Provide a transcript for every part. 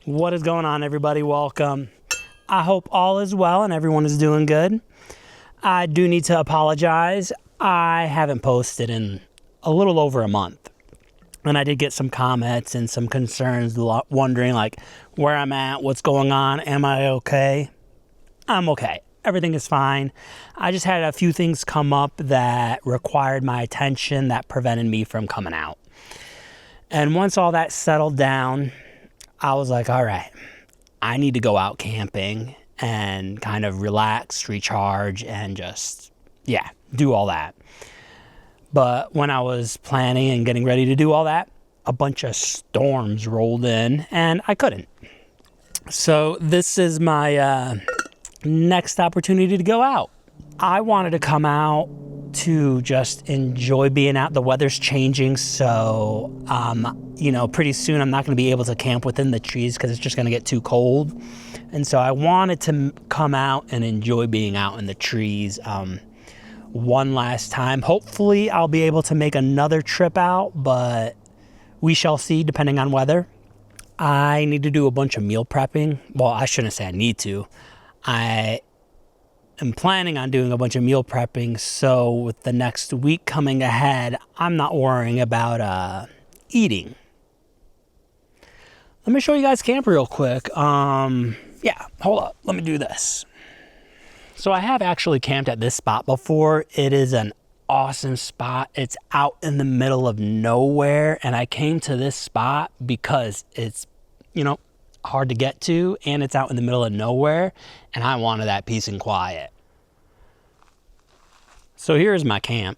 What is going on, everybody? Welcome. I hope all is well and everyone is doing good. I do need to apologize. I haven't posted in a little over a month. And I did get some comments and some concerns wondering like where I'm at, what's going on, am I okay? I'm okay. Everything is fine. I just had a few things come up that required my attention that prevented me from coming out. And once all that settled down, I was like, all right, I need to go out camping and kind of relax, recharge, and just, do all that. But when I was planning and getting ready to do all that, a bunch of storms rolled in and I couldn't. So this is my next opportunity to go out. I wanted to come out to just enjoy being out. The weather's changing, so pretty soon I'm not going to be able to camp within the trees because it's just going to get too cold. And so I wanted to come out and enjoy being out in the trees one last time. Hopefully I'll be able to make another trip out, but we shall see depending on weather. I need to do a bunch of meal prepping. Well, I shouldn't say I need to. I am planning on doing a bunch of meal prepping, so with the next week coming ahead, I'm not worrying about eating. Let me show you guys camp real quick. Hold up. Let me do this. So I have actually camped at this spot before. It is an awesome spot. It's out in the middle of nowhere, and I came to this spot because it's, hard to get to, and it's out in the middle of nowhere, and I wanted that peace and quiet. So here's my camp.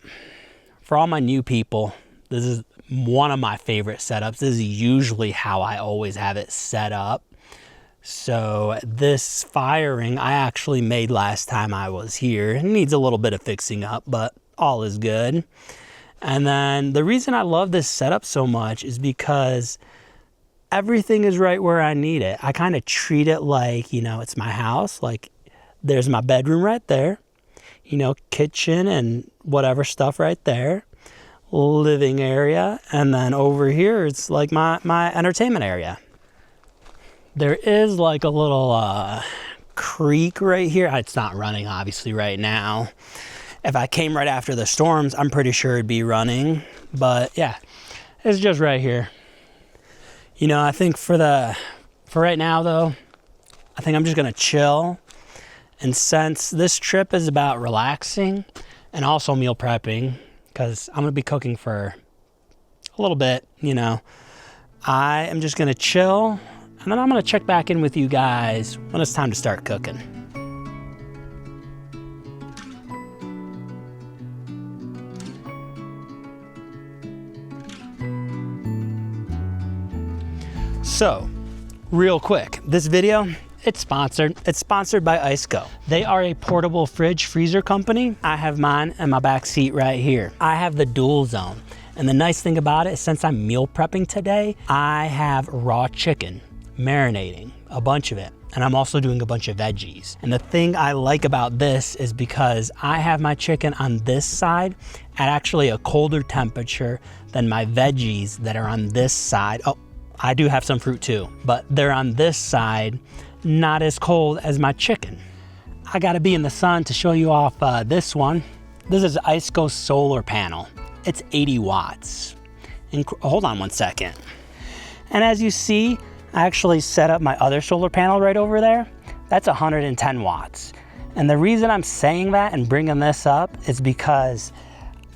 For all my new people, this is one of my favorite setups. This is usually how I always have it set up. So this fire ring I actually made last time I was here. It needs a little bit of fixing up, but all is good. And then the reason I love this setup so much is because everything is right where I need it. I kind of treat it like, it's my house. Like there's my bedroom right there, kitchen and whatever stuff right there, living area. And then over here, it's like my entertainment area. There is like a little creek right here. It's not running obviously right now. If I came right after the storms, I'm pretty sure it'd be running, but yeah, it's just right here. I think for right now though, I think I'm just gonna chill. And since this trip is about relaxing and also meal prepping, because I'm gonna be cooking for a little bit, I am just gonna chill, and then I'm gonna check back in with you guys when it's time to start cooking. So, real quick, this video, it's sponsored. It's sponsored by IceGo. They are a portable fridge freezer company. I have mine in my back seat right here. I have the dual zone. And the nice thing about it is since I'm meal prepping today, I have raw chicken marinating, a bunch of it. And I'm also doing a bunch of veggies. And the thing I like about this is because I have my chicken on this side at actually a colder temperature than my veggies that are on this side. Oh, I do have some fruit too, but they're on this side, not as cold as my chicken. I gotta be in the sun to show you off this one. This is IceGo solar panel. It's 80 watts. Hold on one second. And as you see, I actually set up my other solar panel right over there. That's 110 watts. And the reason I'm saying that and bringing this up is because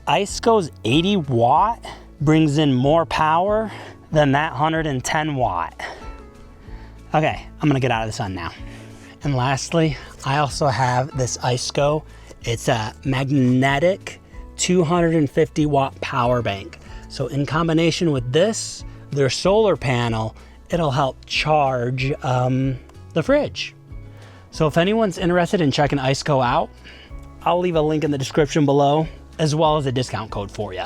IceGo's 80 watt brings in more power than that 110 watt. Okay, I'm gonna get out of the sun now. And lastly, I also have this IceGo. It's a magnetic 250 watt power bank. So in combination with this, their solar panel, it'll help charge the fridge. So if anyone's interested in checking IceGo out, I'll leave a link in the description below, as well as a discount code for you.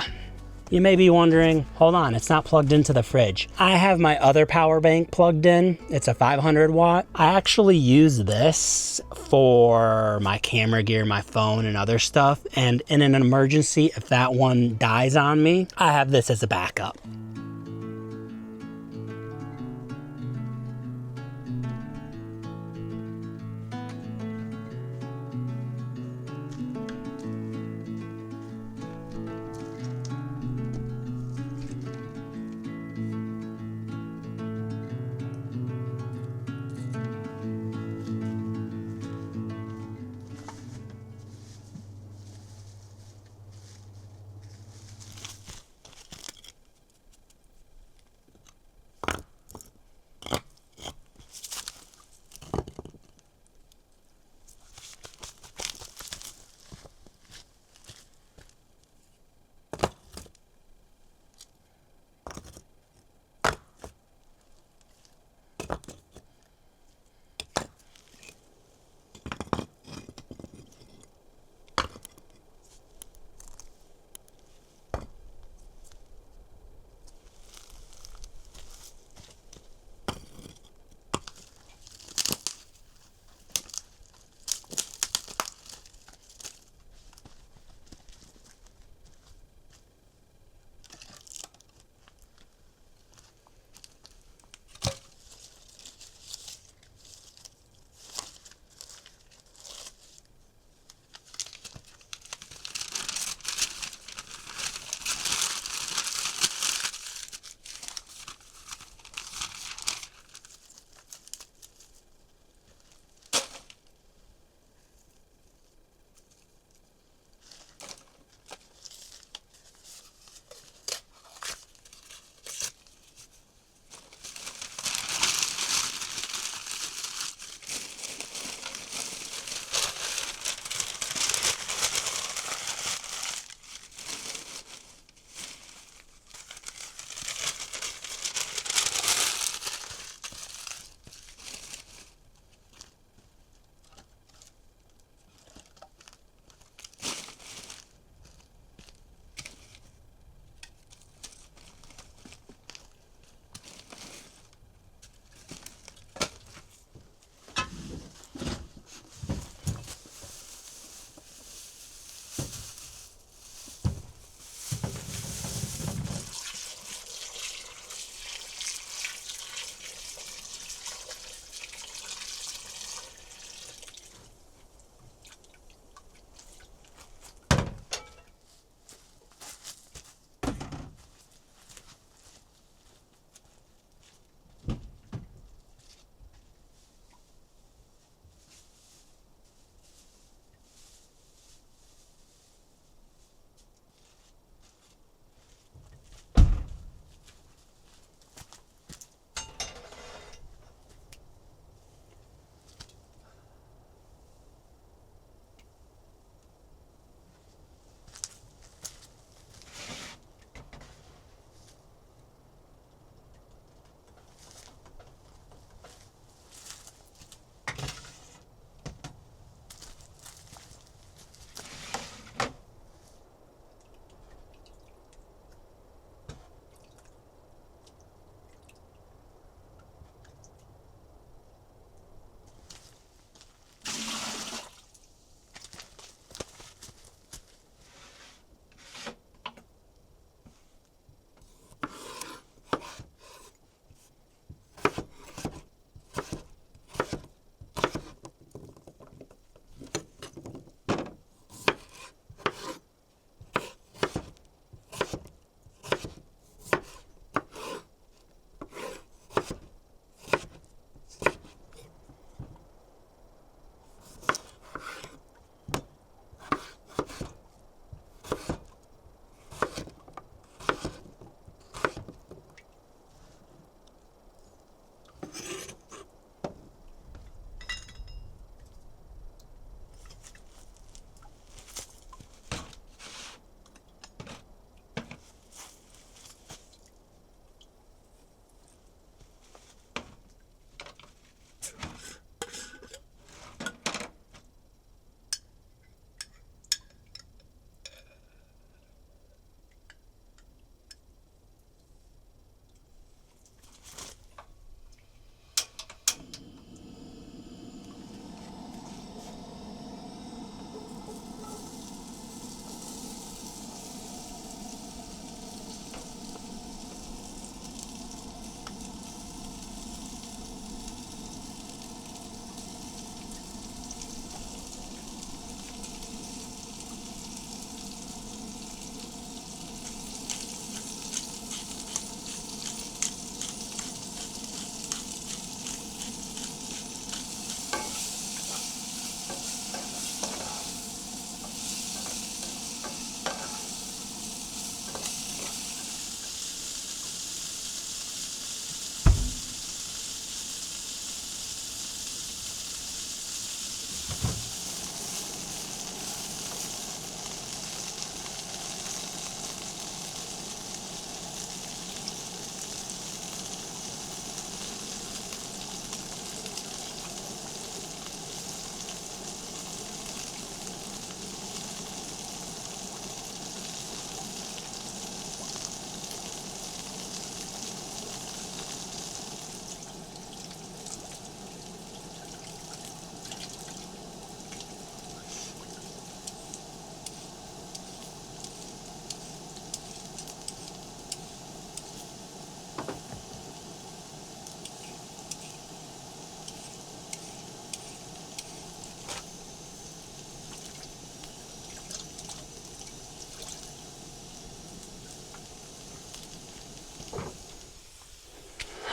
You may be wondering, hold on, it's not plugged into the fridge. I have my other power bank plugged in. It's a 500 watt. I actually use this for my camera gear, my phone, and other stuff. And in an emergency, if that one dies on me, I have this as a backup.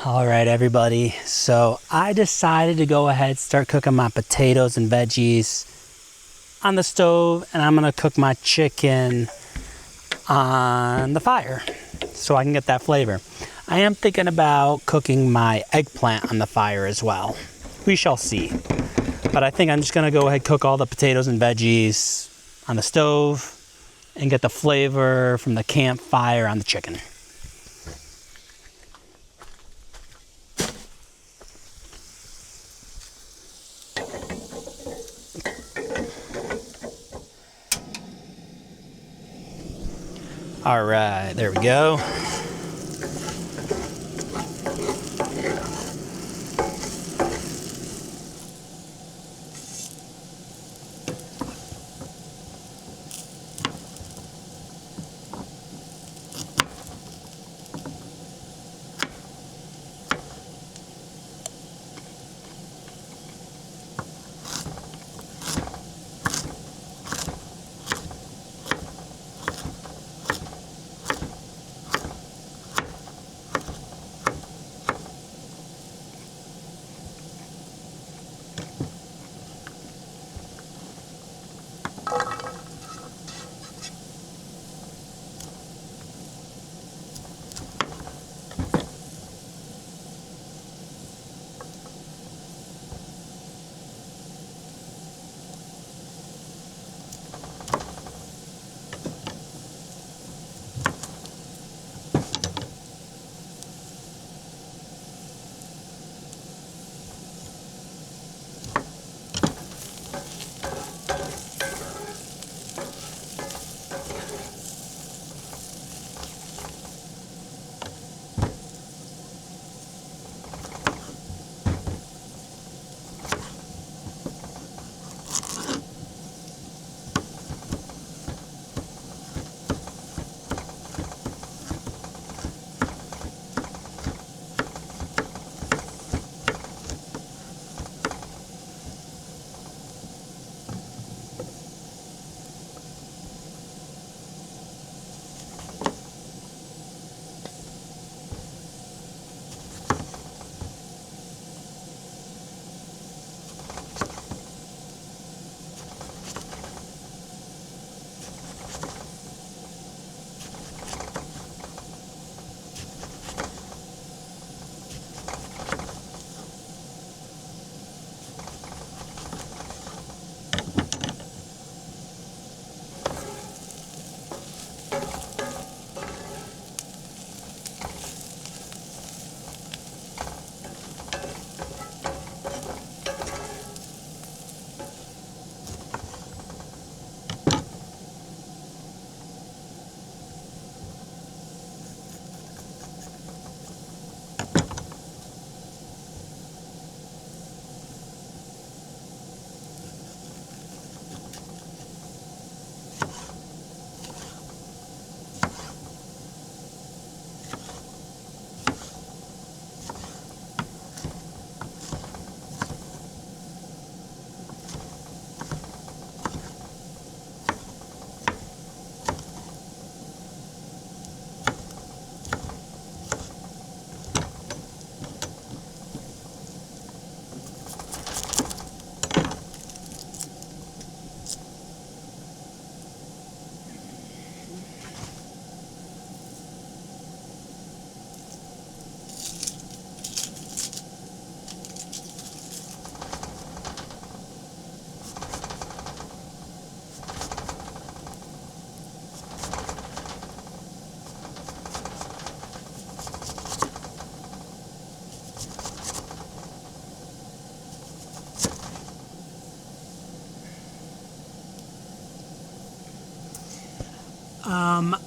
All right, everybody. So I decided to go ahead, start cooking my potatoes and veggies on the stove, and I'm gonna cook my chicken on the fire so I can get that flavor. I am thinking about cooking my eggplant on the fire as well. We shall see. But I think I'm just gonna go ahead, cook all the potatoes and veggies on the stove and get the flavor from the campfire on the chicken. All right, there we go.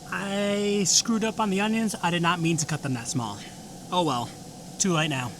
I screwed up on the onions. I did not mean to cut them that small. Oh well, too late now.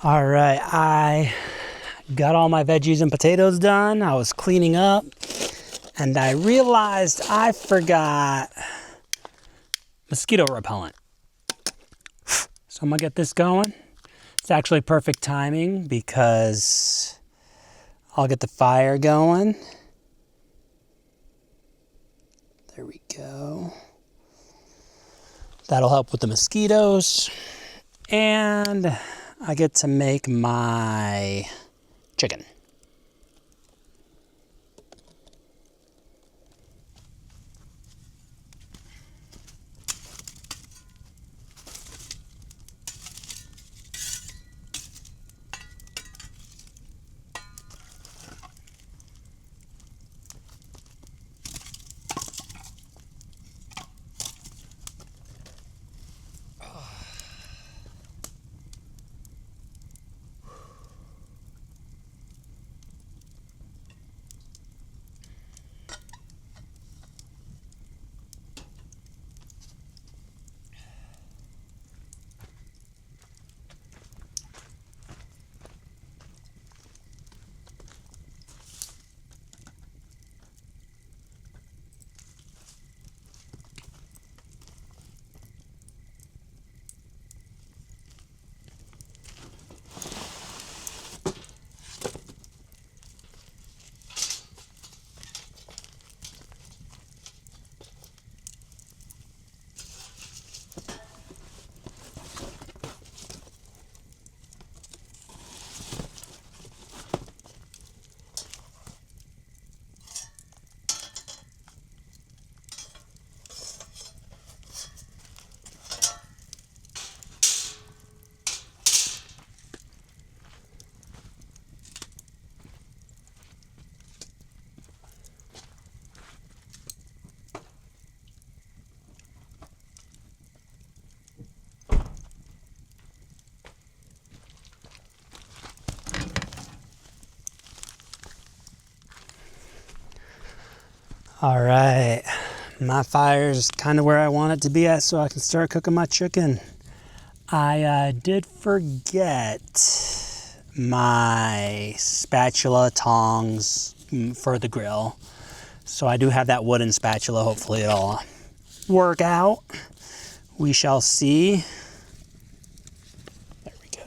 All right, I got all my veggies and potatoes done. I was cleaning up and I realized I forgot mosquito repellent. So I'm gonna get this going. It's actually perfect timing because I'll get the fire going. There we go. That'll help with the mosquitoes. And I get to make my chicken. All right, my fire's kind of where I want it to be at so I can start cooking my chicken. I did forget my spatula tongs for the grill. So I do have that wooden spatula. Hopefully it'll work out. We shall see. There we go.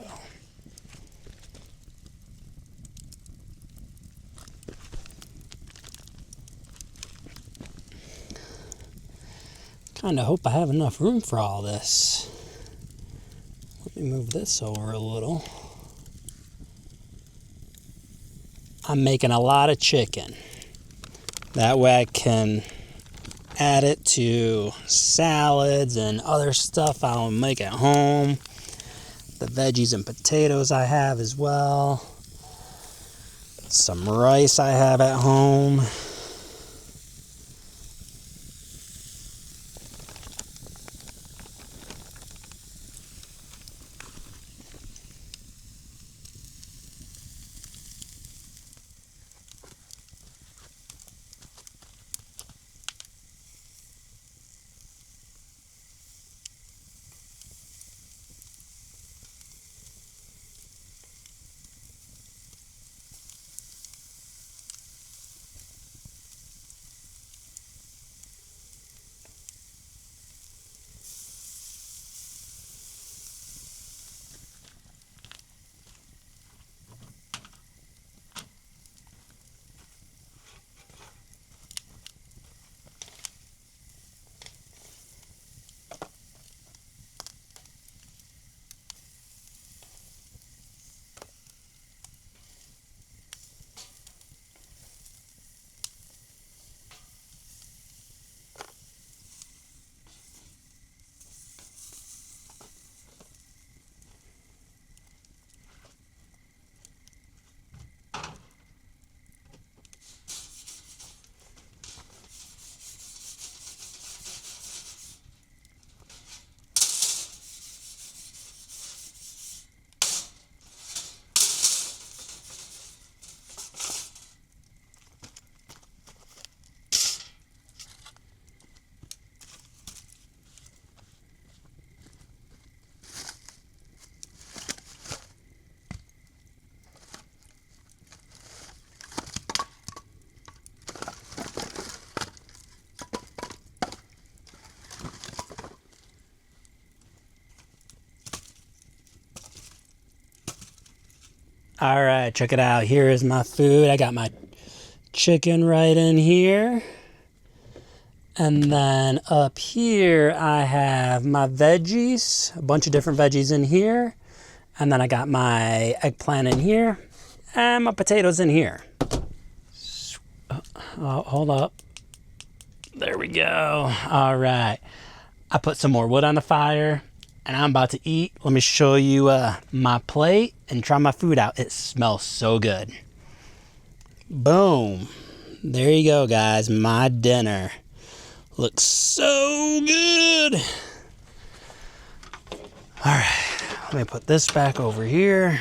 Kind of hope I have enough room for all this. Let me move this over a little. I'm making a lot of chicken. That way I can add it to salads and other stuff I'll make at home. The veggies and potatoes I have as well. Some rice I have at home. All right, check it out. Here is my food. I got my chicken right in here. And then up here, I have my veggies, a bunch of different veggies in here. And then I got my eggplant in here and my potatoes in here. Oh, hold up. There we go. All right. I put some more wood on the fire and I'm about to eat. Let me show you my plate and try my food out. It smells so good. Boom. There you go, guys. My dinner looks so good. All right, let me put this back over here.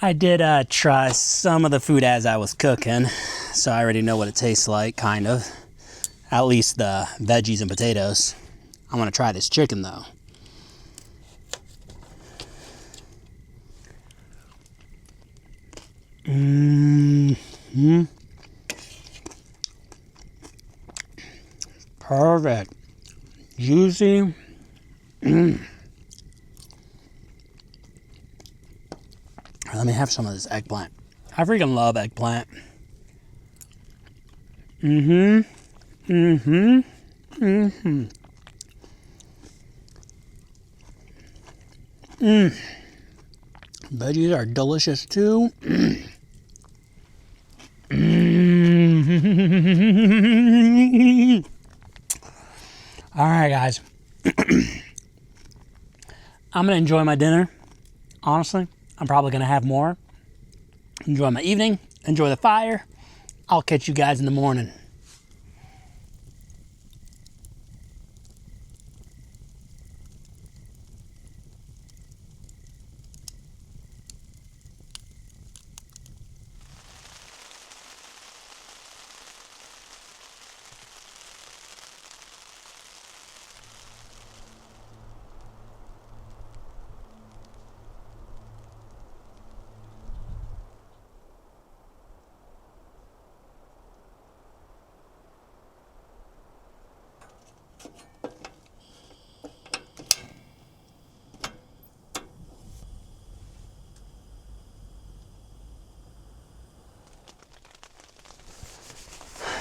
I did try some of the food as I was cooking, so I already know what it tastes like, kind of. At least the veggies and potatoes. I want to try this chicken, though. Perfect. Juicy. Let me have some of this eggplant. I freaking love eggplant. Veggies are delicious too. All right, guys. I'm gonna enjoy my dinner. Honestly, I'm probably gonna have more. Enjoy my evening. Enjoy the fire. I'll catch you guys in the morning.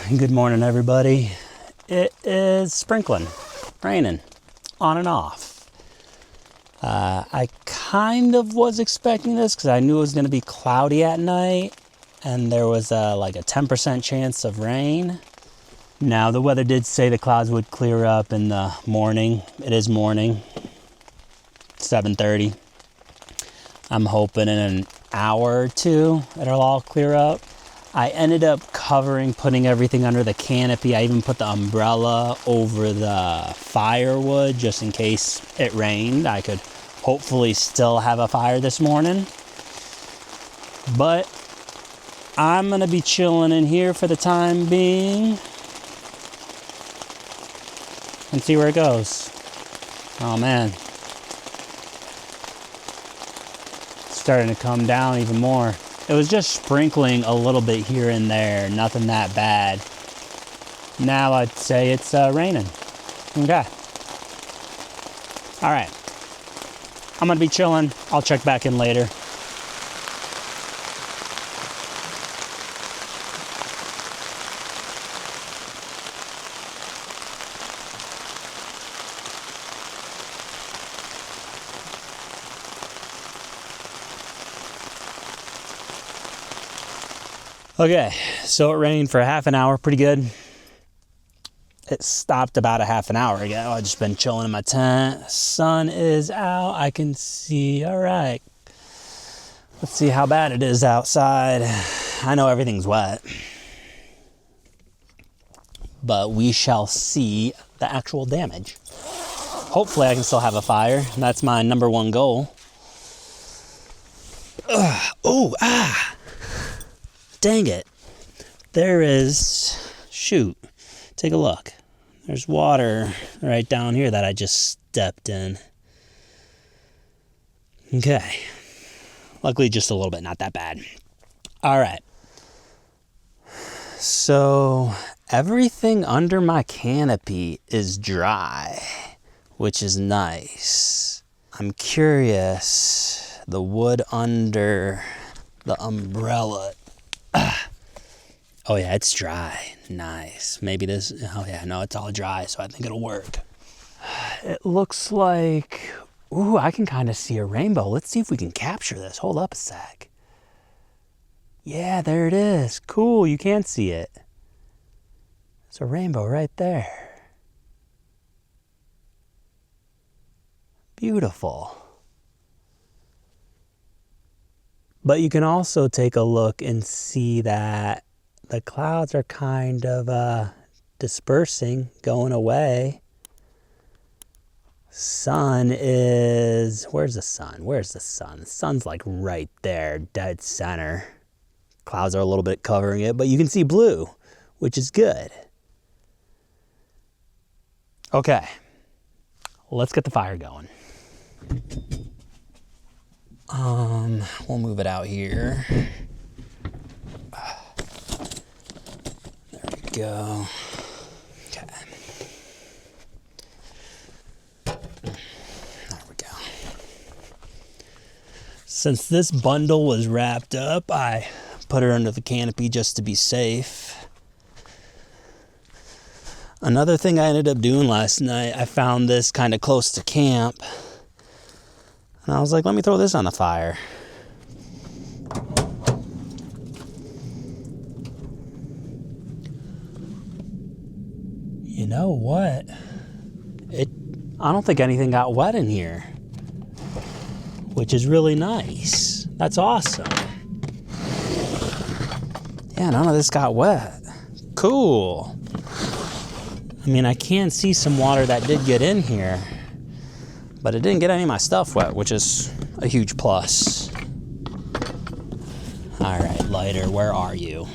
Good morning, everybody. It is sprinkling, raining, on and off. I kind of was expecting this because I knew it was going to be cloudy at night and there was like a 10% chance of rain. Now, the weather did say the clouds would clear up in the morning. It is morning, 7:30. I'm hoping in an hour or two it'll all clear up. I ended up putting everything under the canopy. I even put the umbrella over the firewood just in case it rained. I could hopefully still have a fire this morning. But I'm gonna be chilling in here for the time being and see where it goes. Oh man. It's starting to come down even more. It was just sprinkling a little bit here and there, nothing that bad. Now I'd say it's raining. Okay. All right. I'm gonna be chilling. I'll check back in later. Okay, so it rained for half an hour, pretty good. It stopped about a half an hour ago. I've just been chilling in my tent. Sun is out, I can see, all right. Let's see how bad it is outside. I know everything's wet, but we shall see the actual damage. Hopefully I can still have a fire. That's my number one goal. Dang it. There is, shoot, take a look. There's water right down here that I just stepped in. Okay. Luckily just a little bit, not that bad. All right. So everything under my canopy is dry, which is nice. I'm curious, the wood under the umbrella. Oh yeah, it's dry. Nice. Maybe this, oh yeah, no, it's all dry, so I think it'll work. It looks like, ooh, I can kind of see a rainbow. Let's see if we can capture this. Hold up a sec. Yeah, there it is. Cool, you can see it. It's a rainbow right there. Beautiful. But you can also take a look and see that the clouds are kind of dispersing, going away. Sun is, where's the sun? Where's the sun? The sun's like right there, dead center. Clouds are a little bit covering it, but you can see blue, which is good. Okay, let's get the fire going. We'll move it out here. There we go. Okay. There we go. Since this bundle was wrapped up, I put it under the canopy just to be safe. Another thing I ended up doing last night, I found this kind of close to camp. And I was like, let me throw this on the fire. You know what? I don't think anything got wet in here, which is really nice. That's awesome. Yeah, none of this got wet. Cool. I mean, I can see some water that did get in here, but it didn't get any of my stuff wet, which is a huge plus. All right, lighter, where are you?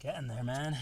Getting there, man.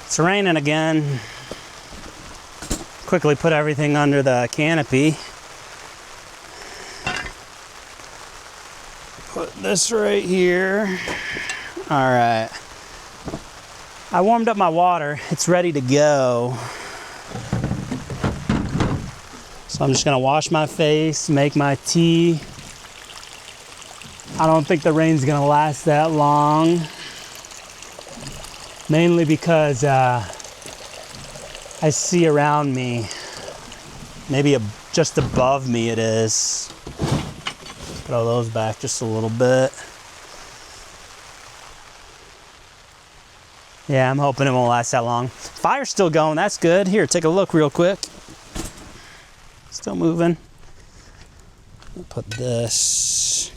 It's raining again. Quickly put everything under the canopy. Put this right here. All right. I warmed up my water. It's ready to go. So I'm just gonna wash my face, make my tea. I don't think the rain's gonna last that long. Mainly because I see around me, maybe just above me it is. Throw those back just a little bit. Yeah, I'm hoping it won't last that long. Fire's still going, that's good. Here, take a look real quick. Still moving. I'll put this.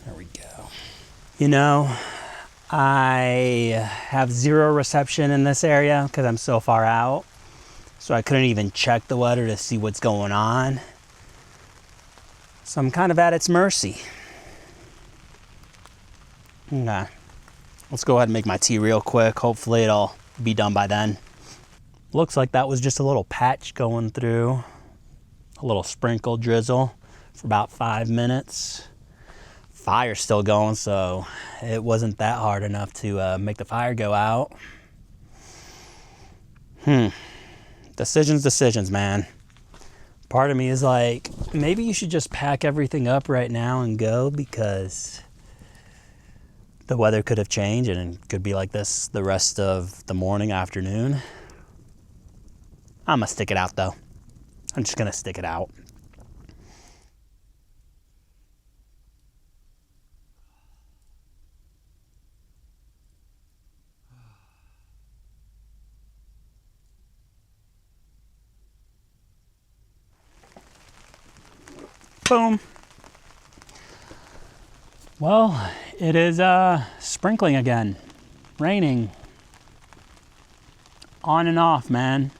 There we go. You know, I have zero reception in this area because I'm so far out. So I couldn't even check the weather to see what's going on. So I'm kind of at its mercy. Okay. Let's go ahead and make my tea real quick. Hopefully it'll be done by then. Looks like that was just a little patch going through. A little sprinkle drizzle for about 5 minutes. Fire's still going, so it wasn't that hard enough to make the fire go out. Decisions, man. Part of me is like, maybe you should just pack everything up right now and go, because the weather could have changed and it could be like this the rest of the morning, afternoon. I'm gonna stick it out though. I'm just gonna stick it out. Boom. Well, it is sprinkling again, raining, on and off, man.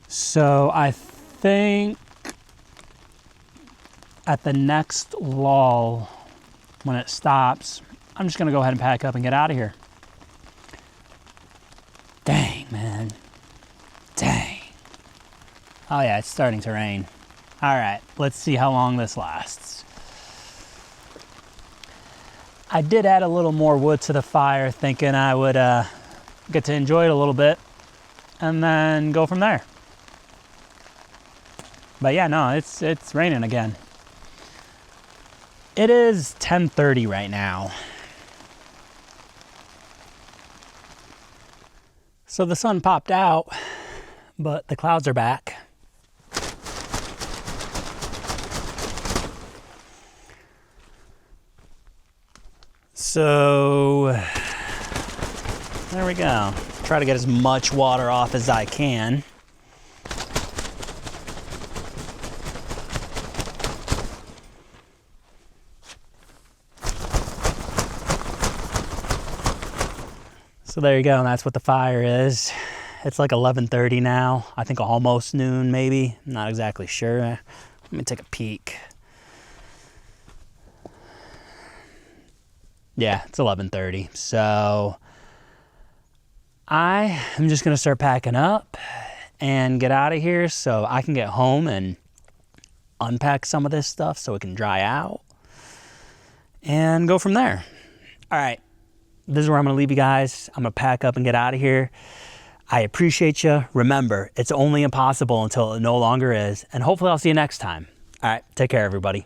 So I think at the next lull, when it stops, I'm just gonna go ahead and pack up and get out of here. Dang, man, dang. Oh yeah, it's starting to rain. All right, let's see how long this lasts. I did add a little more wood to the fire, thinking I would get to enjoy it a little bit and then go from there. But yeah, no, it's raining again. It is 10:30 right now. So the sun popped out, but the clouds are back. So there we go. Try to get as much water off as I can. So there you go, and that's what the fire is. It's like 11:30 now. I think almost noon, maybe. I'm not exactly sure. Let me take a peek. Yeah, it's 11:30. So I am just gonna start packing up and get out of here so I can get home and unpack some of this stuff so it can dry out and go from there. All right, this is where I'm gonna leave you guys. I'm gonna pack up and get out of here. I appreciate you. Remember, it's only impossible until it no longer is. And hopefully I'll see you next time. All right, take care, everybody.